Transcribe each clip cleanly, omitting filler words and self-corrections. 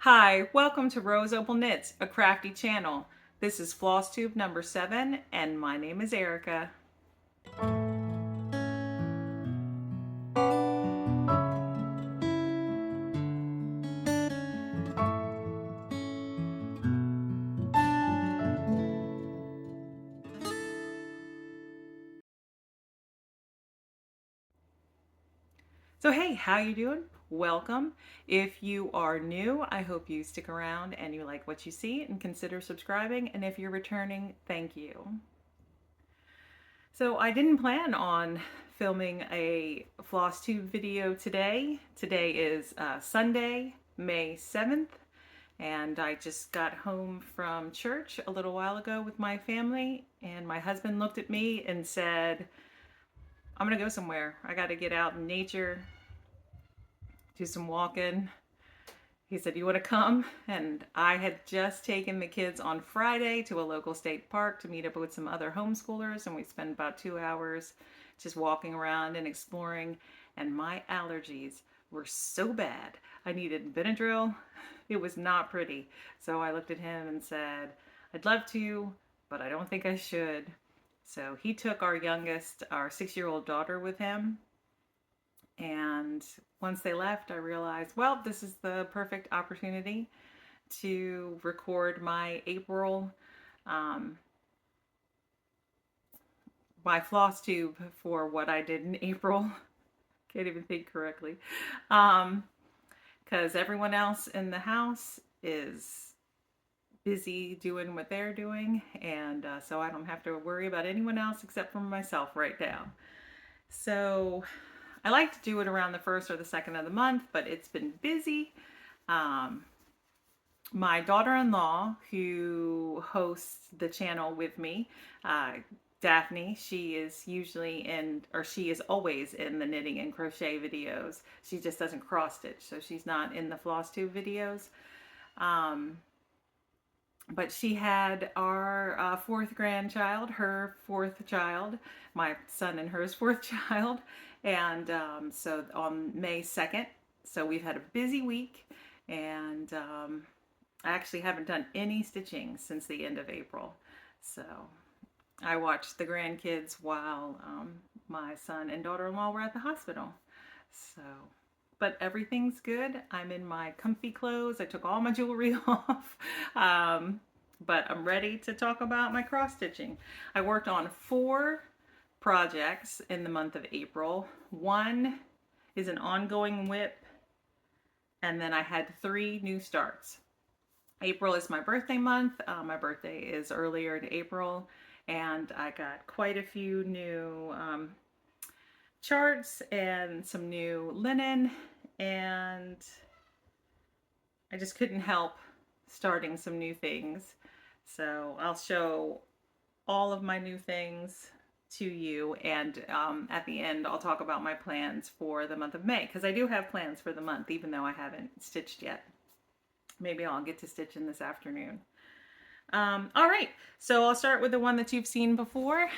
Hi, welcome to Rose Opal Knits, a crafty channel. This is Flosstube number 7, and my name is Erica. So hey, how you doing? Welcome. If you are new, I hope you stick around and you like what you see and consider subscribing. And if you're returning, thank you. So I didn't plan on filming a Flosstube video today. Today is Sunday, May 7th. And I just got home from church a little while ago with my family, and my husband looked at me and said, I'm gonna go somewhere. I gotta get out in nature, do some walking. He said, you wanna come? And I had just taken the kids on Friday to a local state park to meet up with some other homeschoolers, and we spent about 2 hours just walking around and exploring, and my allergies were so bad. I needed Benadryl. It was not pretty. So I looked at him and said, I'd love to, but I don't think I should. So he took our youngest, our 6-year-old daughter with him. And once they left, I realized, well, this is the perfect opportunity to record my April, my floss tube for what I did in April. Can't even think correctly. Because everyone else in the house is busy doing what they're doing, and so I don't have to worry about anyone else except for myself right now. So I like to do it around the 1st or the 2nd of the month, but it's been busy. My daughter-in-law, who hosts the channel with me, Daphne, she is usually in, or she is always in the knitting and crochet videos. She just doesn't cross stitch, so she's not in the Flosstube videos. But she had our 4th grandchild, her 4th child, my son and hers 4th child, and so on May 2nd. So we've had a busy week, and I actually haven't done any stitching since the end of April. So I watched the grandkids while my son and daughter-in-law were at the hospital. So, but everything's good. I'm in my comfy clothes. I took all my jewelry off. But I'm ready to talk about my cross stitching. I worked on 4 projects in the month of April. 1 is an ongoing whip, and then I had 3 new starts. April is my birthday month. My birthday is earlier in April, and I got quite a few new charts and some new linen, and I just couldn't help starting some new things. So I'll show all of my new things to you, and at the end I'll talk about my plans for the month of May, because I do have plans for the month even though I haven't stitched yet. Maybe I'll get to stitching this afternoon. All right, so I'll start with the one that you've seen before.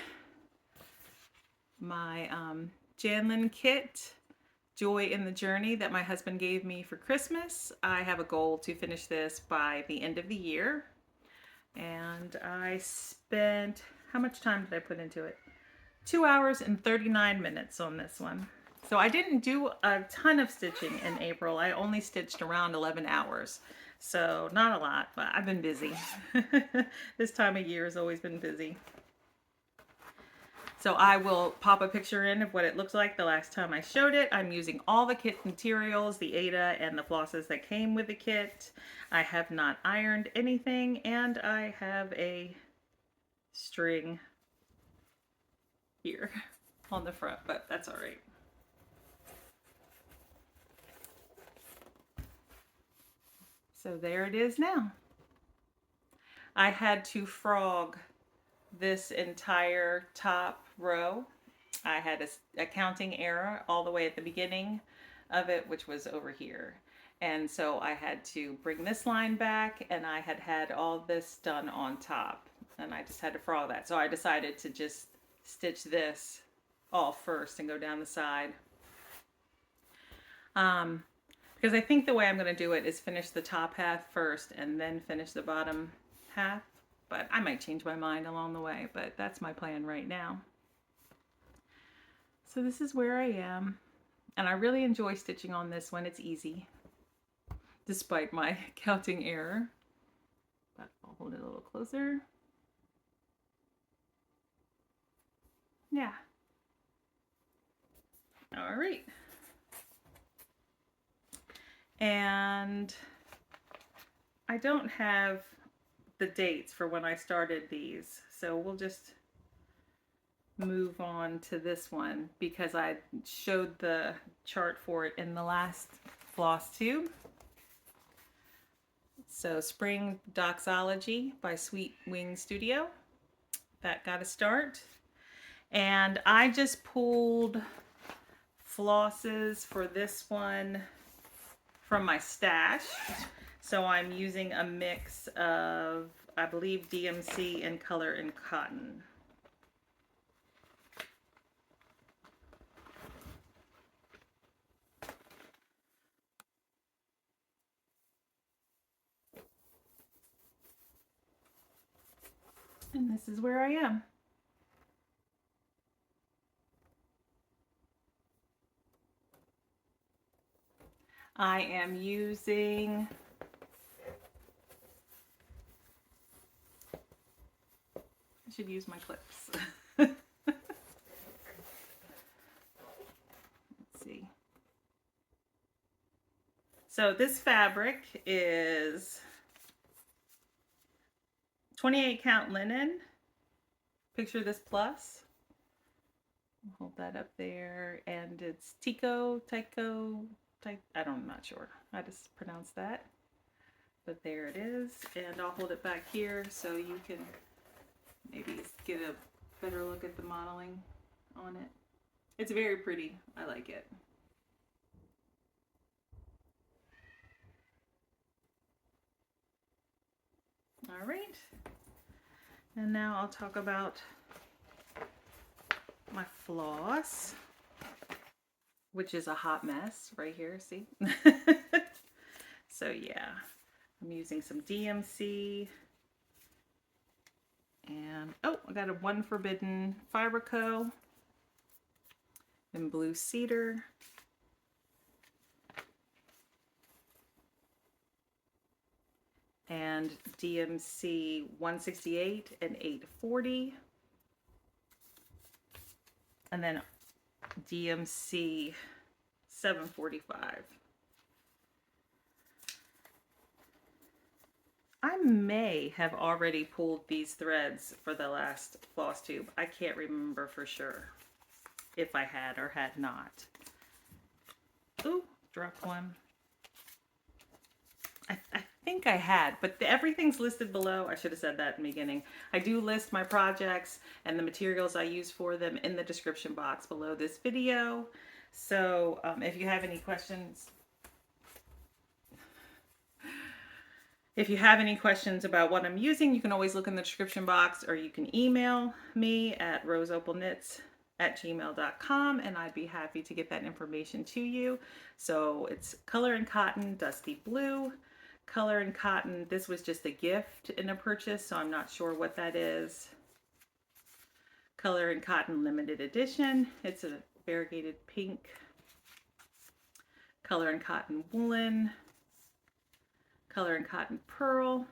My Janlin kit, Joy in the Journey, that my husband gave me for Christmas. I have a goal to finish this by the end of the year. And I spent, how much time did I put into it? 2 hours and 39 minutes on this one. So I didn't do a ton of stitching in April. I only stitched around 11 hours. So not a lot, but I've been busy. This time of year has always been busy. So I will pop a picture in of what it looks like the last time I showed it. I'm using all the kit materials, the Aida and the flosses that came with the kit. I have not ironed anything, and I have a string here on the front, but that's all right. So there it is now. I had to frog this entire top row. I had a counting error all the way at the beginning of it, which was over here. And so I had to bring this line back, and I had all this done on top, and I just had to frog that. So I decided to just stitch this all first and go down the side. because I think the way I'm going to do it is finish the top half first and then finish the bottom half. But I might change my mind along the way, but that's my plan right now. So this is where I am. And I really enjoy stitching on this one. It's easy, despite my counting error. But I'll hold it a little closer. Yeah. All right. And I don't have the dates for when I started these, so we'll just move on to this one because I showed the chart for it in the last Flosstube. So Spring Doxology by Sweet Wing Studio. That got a start. And I just pulled flosses for this one from my stash. So I'm using a mix of, I believe, DMC and Color and Cotton. And this is where I am. I am using I should use my clips. Let's see. So this fabric is 28 count linen. Picture this plus. Hold that up there. And it's I'm not sure how to pronounce that. But there it is. And I'll hold it back here so you can maybe get a better look at the modeling on it. It's very pretty. I like it. All right. And now I'll talk about my floss, which is a hot mess right here, see? So yeah, I'm using some DMC. And, oh, I got a One Forbidden Fiber Co. in Blue Cedar. And DMC 168 and 840. And then DMC 745. I may have already pulled these threads for the last Flosstube. I can't remember for sure if I had or had not. Ooh, dropped one. I think I had, but everything's listed below. I should have said that in the beginning. I do list my projects and the materials I use for them in the description box below this video. So if you have any questions, about what I'm using, you can always look in the description box, or you can email me at roseopalknits@gmail.com, and I'd be happy to get that information to you. So it's Color and Cotton Dusty Blue. Color and Cotton, this was just a gift in a purchase, so I'm not sure what that is. Color and Cotton Limited Edition. It's a variegated pink. Color and Cotton Woolen. Color and Cotton Pearl.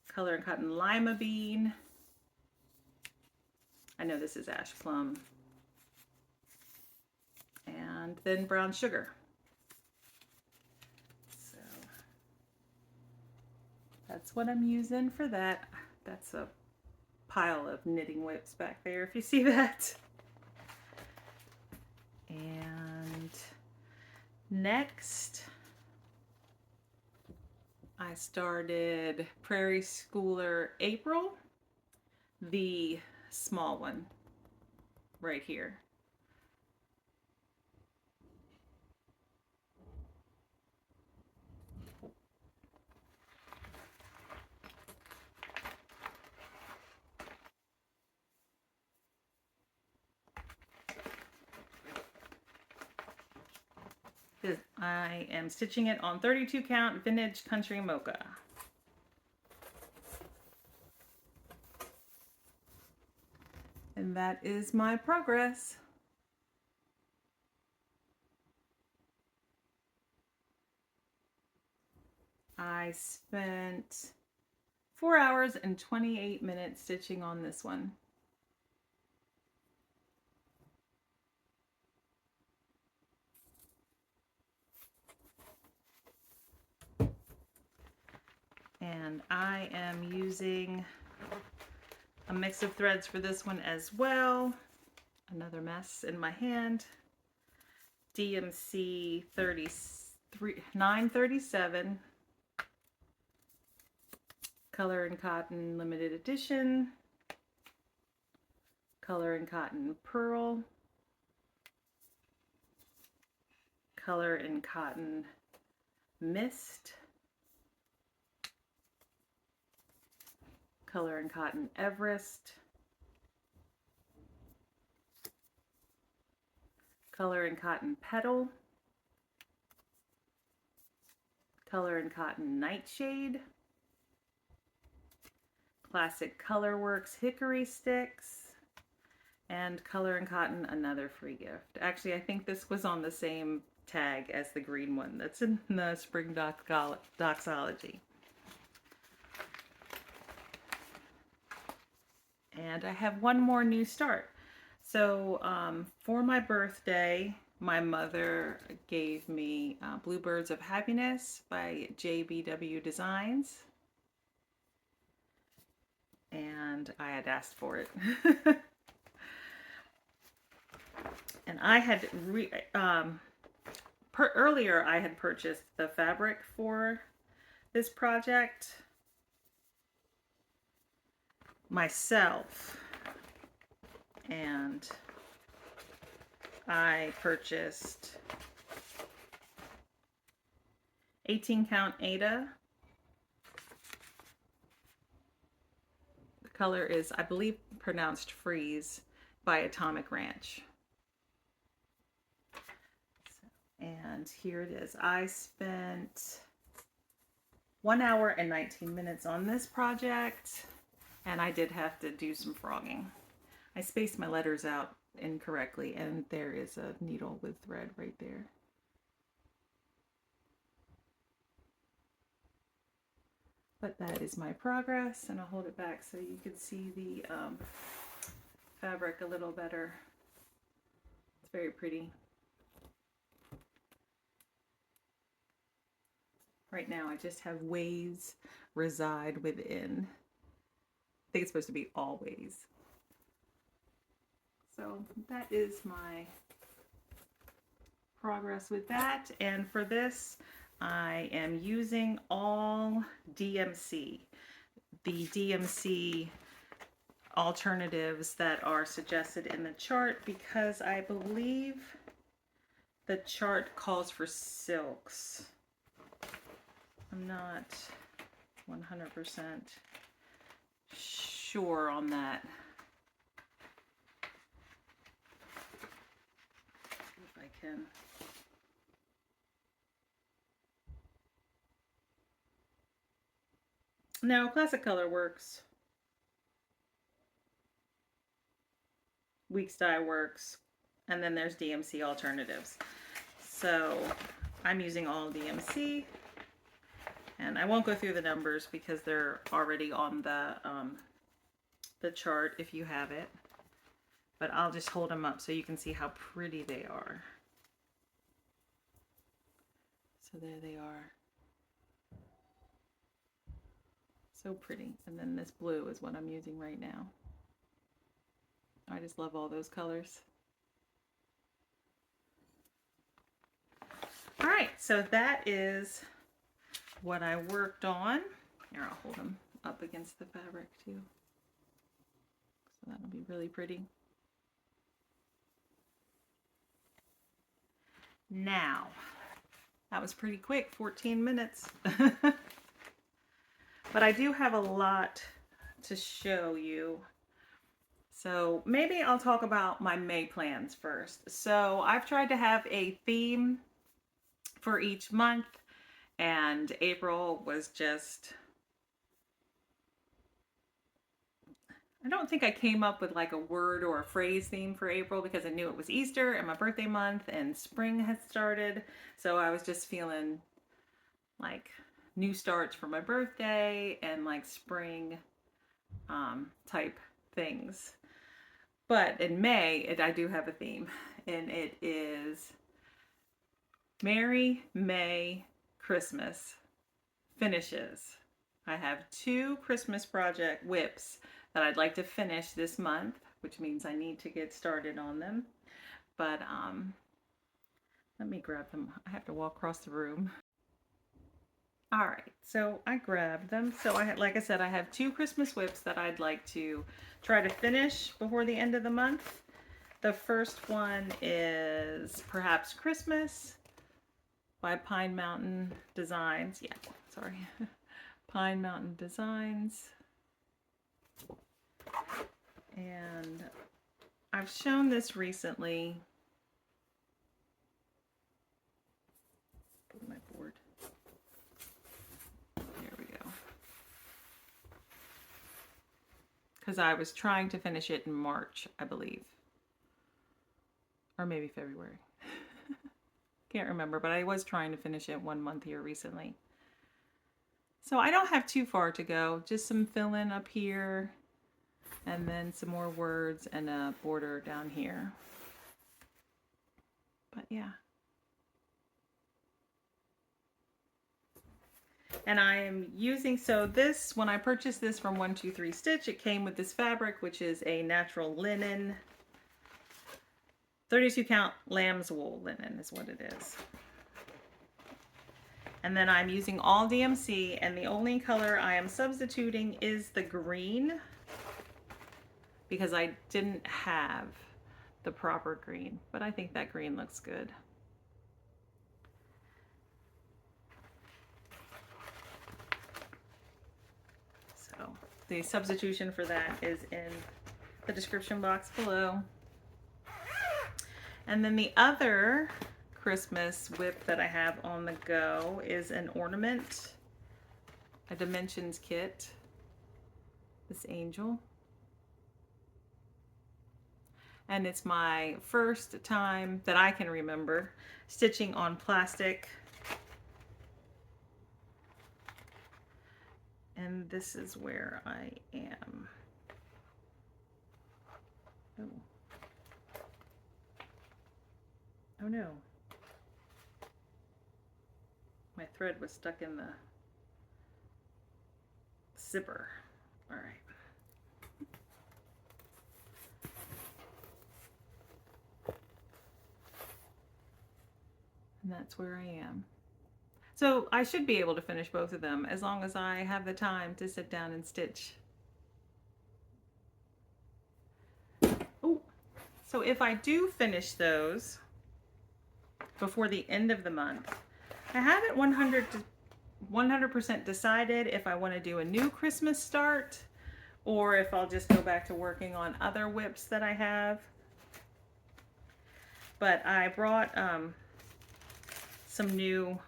Color and Cotton Lima Bean. I know this is Ash Plum. And then Brown Sugar. So that's what I'm using for that. That's a pile of knitting whips back there, if you see that. And next, I started Prairie Schooler April, the small one right here. I am stitching it on 32 count vintage country mocha. And that is my progress. I spent 4 hours and 28 minutes stitching on this one. And I am using a mix of threads for this one as well. Another mess in my hand. DMC 937. Color and Cotton limited edition. Color and Cotton Pearl. Color and Cotton Mist. Color and Cotton Everest. Color and Cotton Petal. Color and Cotton Nightshade. Classic Colorworks Hickory Sticks. And Color and Cotton Another Free Gift. Actually, I think this was on the same tag as the green one that's in the Spring Doxology. And I have one more new start. So for my birthday, my mother gave me Bluebirds of Happiness by JBW Designs. And I had asked for it. And I had, earlier I had purchased the fabric for this project myself, and I purchased 18 count Ada. The color is, I believe, pronounced Freeze by Atomic Ranch. And here it is. I spent 1 hour and 19 minutes on this project. And I did have to do some frogging. I spaced my letters out incorrectly, and there is a needle with thread right there. But that is my progress, and I'll hold it back so you can see the fabric a little better. It's very pretty. Right now I just have ways reside within. I think it's supposed to be always. So that is my progress with that. And for this, I am using all DMC. The DMC alternatives that are suggested in the chart, because I believe the chart calls for silks. I'm not 100% sure on that. If I can. Now, Classic Colorworks, Weeks Dye Works, and then there's DMC alternatives. So I'm using all DMC, and I won't go through the numbers because they're already on the chart if you have it. But I'll just hold them up so you can see how pretty they are. So there they are. So pretty. And then this blue is what I'm using right now. I just love all those colors. All right, so that is what I worked on. Here, I'll hold them up against the fabric too. So that'll be really pretty. Now, that was pretty quick, 14 minutes. But I do have a lot to show you. So maybe I'll talk about my May plans first. So I've tried to have a theme for each month, and April was just, I don't think I came up with like a word or a phrase theme for April because I knew it was Easter and my birthday month and spring had started. So I was just feeling like new starts for my birthday and like spring type things. But in May, I do have a theme, and it is Merry May Christmas finishes. I have 2 Christmas project whips that I'd like to finish this month, which means I need to get started on them. But let me grab them. I have to walk across the room. All right, so I grabbed them. So like I said, I have 2 Christmas whips that I'd like to try to finish before the end of the month. The first one is Perhaps Christmas by Pine Mountain Designs. Yeah, sorry. Pine Mountain Designs. And I've shown this recently. Put my board. There we go. Because I was trying to finish it in March, I believe. Or maybe February. Can't remember, but I was trying to finish it 1 month here recently. So I don't have too far to go. Just some fill-in up here. And then some more words and a border down here. But yeah. And I am using, so this, when I purchased this from 123 Stitch, it came with this fabric, which is a natural linen. 32 count lamb's wool linen is what it is. And then I'm using all DMC, and the only color I am substituting is the green, because I didn't have the proper green, but I think that green looks good. So the substitution for that is in the description box below. And then the other Christmas whip that I have on the go is an ornament, a dimensions kit, this angel. And it's my first time that I can remember stitching on plastic. And this is where I am. Oh. Oh no. My thread was stuck in the zipper. All right. And that's where I am. So I should be able to finish both of them as long as I have the time to sit down and stitch. Oh, so if I do finish those before the end of the month, I haven't 100% decided if I want to do a new Christmas start or if I'll just go back to working on other whips that I have. But I brought some new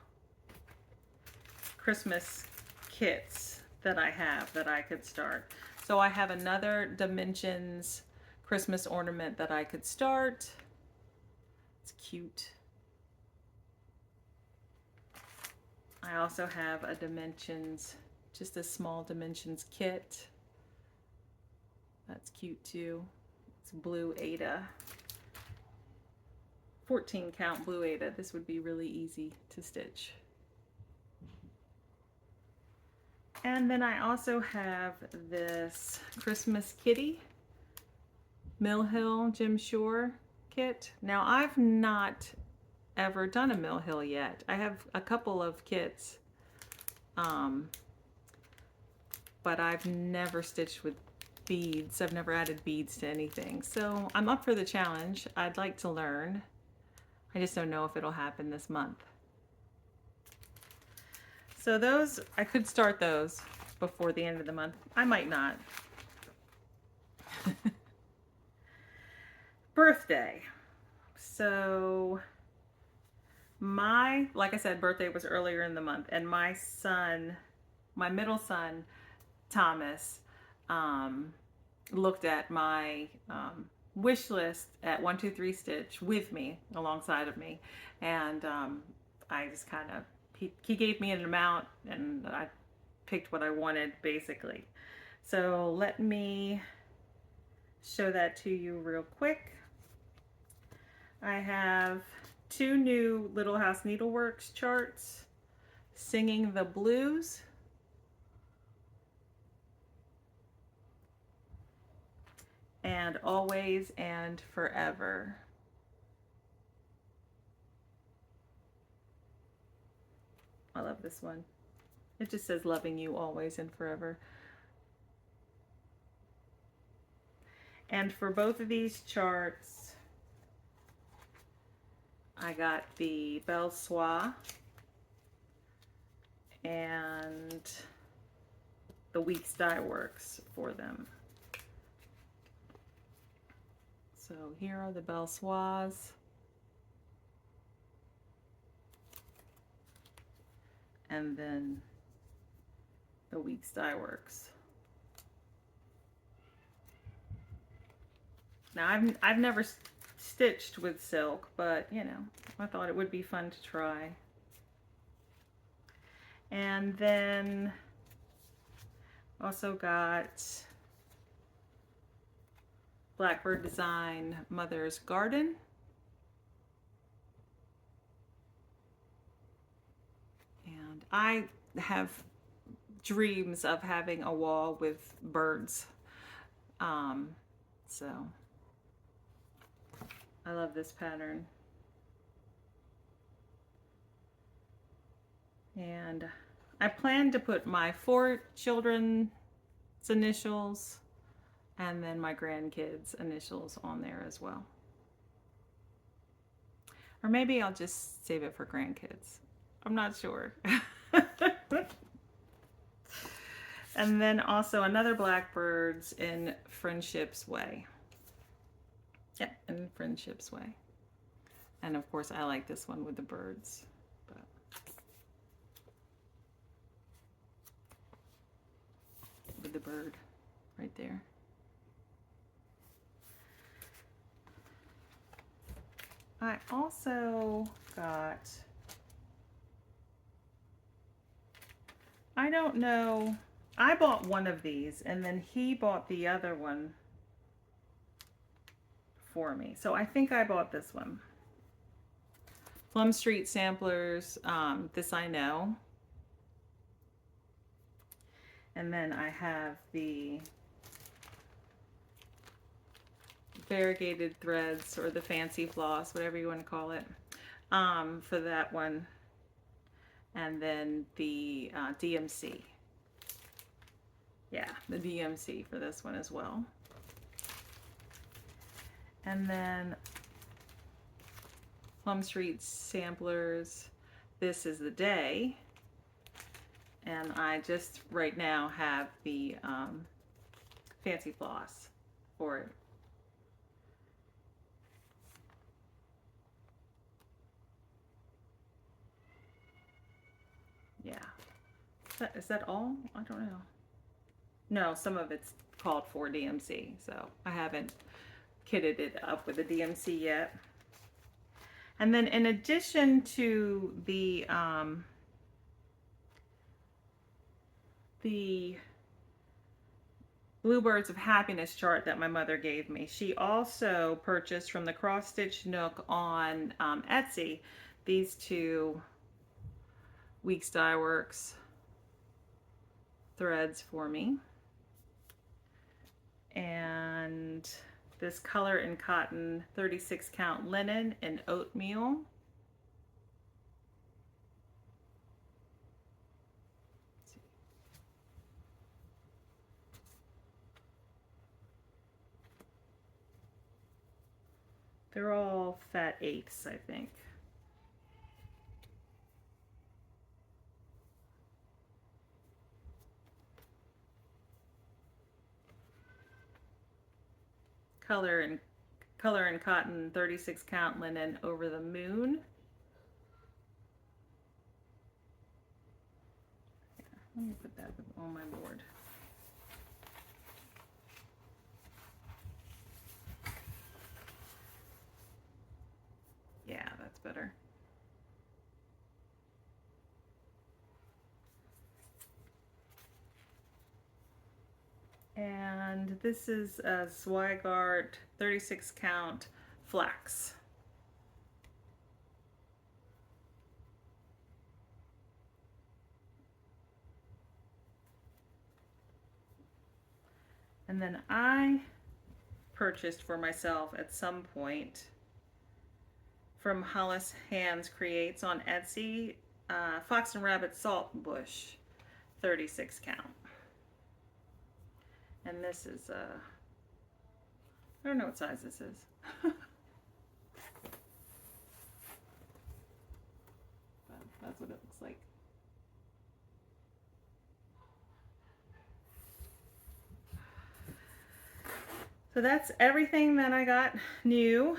Christmas kits that I have that I could start. So I have another Dimensions Christmas ornament that I could start. It's cute. I also have a Dimensions, just a small Dimensions kit. That's cute too. It's blue Ada. 14 count blue Ada. This would be really easy to stitch. And then I also have this Christmas kitty Mill Hill Jim Shore kit. Now I've not ever done a Mill Hill yet. I have a couple of kits, but I've never stitched with beads. I've never added beads to anything. So I'm up for the challenge. I'd like to learn. I just don't know if it'll happen this month. So those, I could start those before the end of the month. I might not. Birthday. So My, like I said, birthday was earlier in the month, and my son, my middle son, Thomas, um, looked at my wish list at 123 Stitch with me, alongside of me, and I just kind of, he gave me an amount, and I picked what I wanted, basically. So let me show that to you real quick. I have two new Little House Needleworks charts, Singing the Blues and Always and Forever. I love this one. It just says loving you always and forever. And for both of these charts, I got the Belle Soie and the Weeks Dye Works for them. So here are the Belle Soies. And then the Weeks Dye Works. Now I've never stitched with silk, but you know, I thought it would be fun to try. And then also got Blackbird Design Mother's Garden. And I have dreams of having a wall with birds. So I love this pattern. And I plan to put my 4 children's initials and then my grandkids' initials on there as well. Or maybe I'll just save it for grandkids. I'm not sure. And then also another Blackbirds in Friendship's Way. Yep, in Friendship's Way. And of course I like this one with the birds. But with the bird right there. I also got, I don't know, I bought one of these and then he bought the other one for me. So I think I bought this one. Plum Street Samplers, This I Know. And then I have the variegated threads or the fancy floss, whatever you want to call it, for that one. And then the DMC. Yeah, the DMC for this one as well. And then Plum Street Samplers, This Is the Day. And I just right now have the fancy floss for it. Yeah. Is that all? I don't know. No, some of it's called for DMC, so I haven't kitted it up with a DMC yet. And then in addition to the Bluebirds of Happiness chart that my mother gave me, she also purchased from the Cross Stitch Nook on Etsy these 2 Weeks Dye Works threads for me. And this Color and Cotton 36 count linen and oatmeal. They're all fat 8s, I think. Color and Cotton 36 count linen Over the Moon. Let me put that on my board. Yeah, that's better. And this is a Zweigart 36 count flax. And then I purchased for myself at some point from Hollis Hands Creates on Etsy, Fox and Rabbit Salt Bush 36 count. And this is, I don't know what size this is. But that's what it looks like. So that's everything that I got new.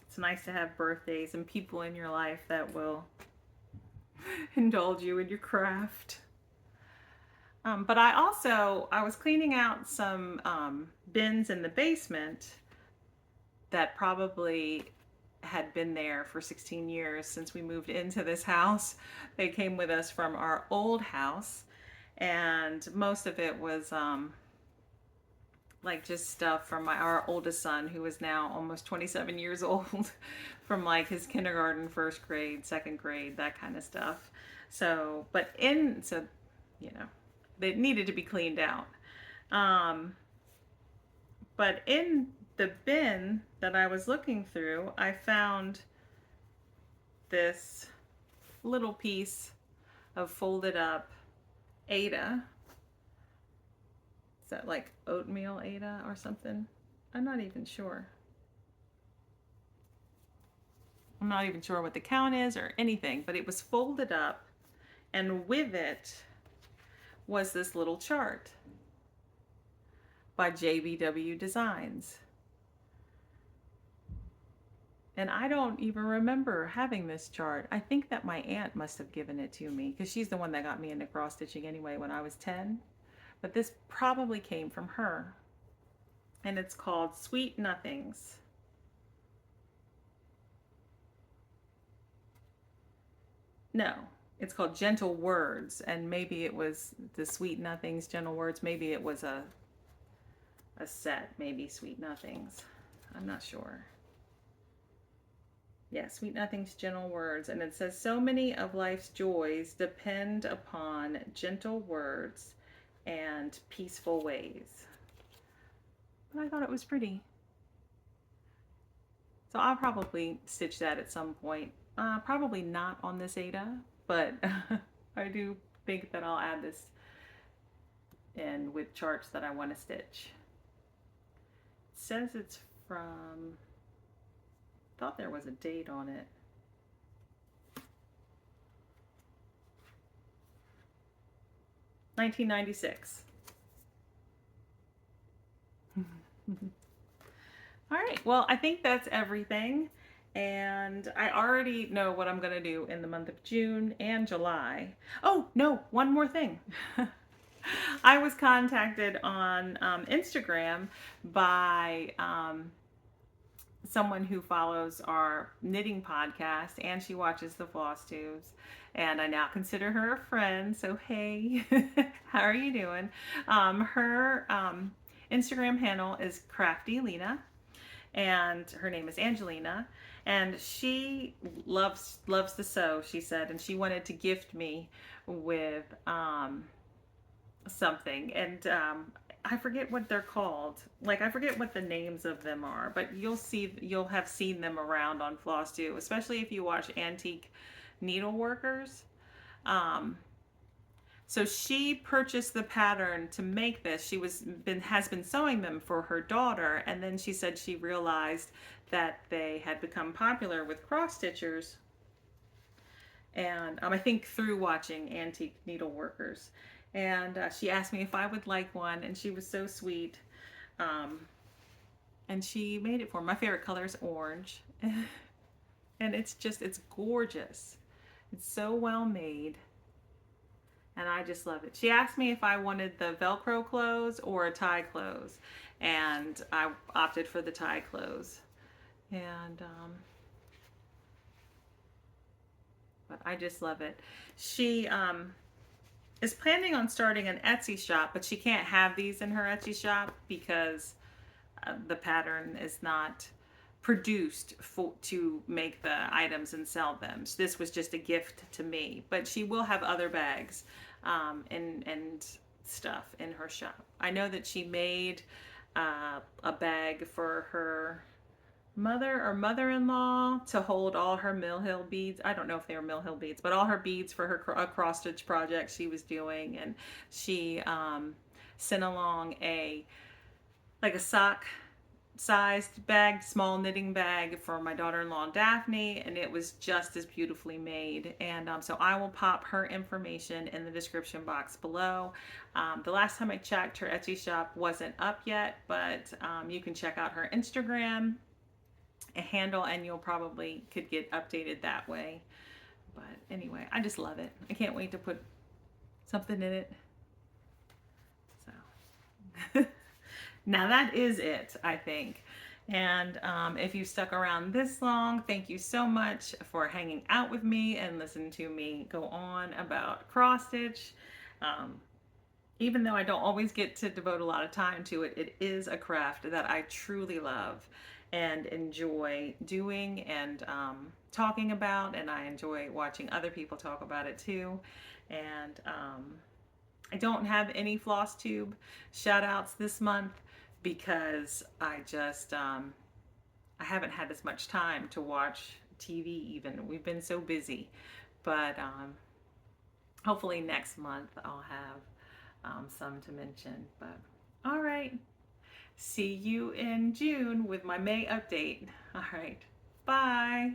It's nice to have birthdays and people in your life that will indulge you in your craft. But I was cleaning out some bins in the basement that probably had been there for 16 years since we moved into this house. They came with us from our old house, and most of it was like just stuff from our oldest son, who is now almost 27 years old, from like his kindergarten, first grade, second grade, that kind of stuff. So, you know, they needed to be cleaned out. But in the bin that I was looking through, I found this little piece of folded up Aida. Is that like oatmeal Aida or something? I'm not even sure. I'm not even sure what the count is or anything, but it was folded up, and with it was this little chart by JBW Designs. And I don't even remember having this chart. I think that my aunt must have given it to me, because she's the one that got me into cross stitching anyway when I was 10. But this probably came from her. And it's called Sweet Nothings. No, it's called Gentle Words, and maybe it was the Sweet Nothings, Gentle Words. Maybe it was a set, maybe Sweet Nothings. I'm not sure. Yeah, Sweet Nothings, Gentle Words. And it says, so many of life's joys depend upon gentle words and peaceful ways. But I thought it was pretty. So I'll probably stitch that at some point. Probably not on this Aida, but I do think that I'll add this in with charts that I want to stitch. It says it's from, I thought there was a date on it. $1996. All right, well, I think that's everything. And I already know what I'm gonna do in the month of June and July. Oh, no, one more thing. I was contacted on Instagram by someone who follows our knitting podcast, and she watches the Flosstubes, and I now consider her a friend. So hey, how are you doing? Her Instagram handle is Crafty Lena, and her name is Angelina, and she loves to sew, she said, and she wanted to gift me with something, and I forget what they're called. Like, I forget what the names of them are, but you'll have seen them around on Flosstube, especially if you watch Antique Needleworkers. So she purchased the pattern to make this. She has been sewing them for her daughter, and then she said she realized that they had become popular with cross stitchers, and I think through watching Antique Needleworkers. And she asked me if I would like one, and she was so sweet. And she made it for me. My favorite color is orange. And it's gorgeous. It's so well made. And I just love it. She asked me if I wanted the Velcro clothes or a tie clothes, and I opted for the tie clothes. And but I just love it. She is planning on starting an Etsy shop, but she can't have these in her Etsy shop because the pattern is not produced to make the items and sell them. So this was just a gift to me, but she will have other bags and stuff in her shop. I know that she made a bag for her mother or mother-in-law to hold all her Mill Hill beads. I don't know if they were Mill Hill beads, but all her beads for her cross stitch project she was doing. And she sent along a sock sized bag, small knitting bag for my daughter-in-law Daphne, and it was just as beautifully made. And so I will pop her information in the description box below. The last time I checked, her Etsy shop wasn't up yet, but you can check out her Instagram handle and you'll probably could get updated that way. But anyway, I just love it. I can't wait to put something in it. So now that is it, I think. And if you stuck around this long, thank you so much for hanging out with me and listening to me go on about cross stitch. Even though I don't always get to devote a lot of time to it, it is a craft that I truly love and enjoy doing and talking about, and I enjoy watching other people talk about it too. And I don't have any Flosstube shout outs this month because I just I haven't had as much time to watch TV even. We've been so busy. But hopefully next month I'll have some to mention. But all right. See you in June with my May update. All right. Bye.